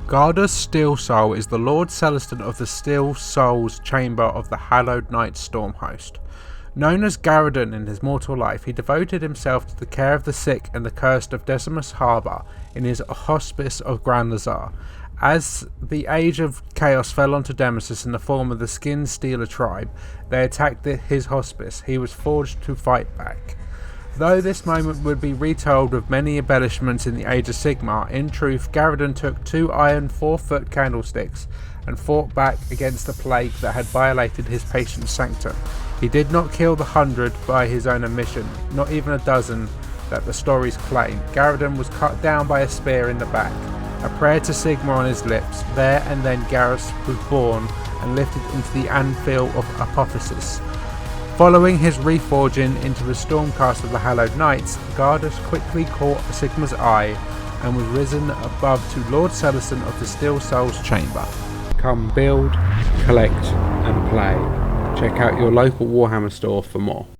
Gardus Steel Soul is the Lord Celestin of the Steel Souls Chamber of the Hallowed Knight Stormhost. Known as Gardus in his mortal life, he devoted himself to the care of the sick and the cursed of Decimus Harbour in his hospice of Grand Lazar. As the Age of Chaos fell onto Nemesis in the form of the Skin Stealer tribe, they attacked his hospice. He was forged to fight back. Though this moment would be retold with many embellishments in the Age of Sigmar, in truth, Gardus took 2 iron 4-foot candlesticks and fought back against the plague that had violated his patient's sanctum. He did not kill the 100 by his own admission, not even a dozen that the stories claim. Gardus was cut down by a spear in the back, a prayer to Sigmar on his lips. There and then Gardus was born and lifted into the anvil of Apotheosis. Following his reforging into the Stormcast of the Hallowed Knights, Gardus quickly caught Sigmar's eye and was risen above to Lord Celestin of the Steel Souls Chamber. Come build, collect and play. Check out your local Warhammer store for more.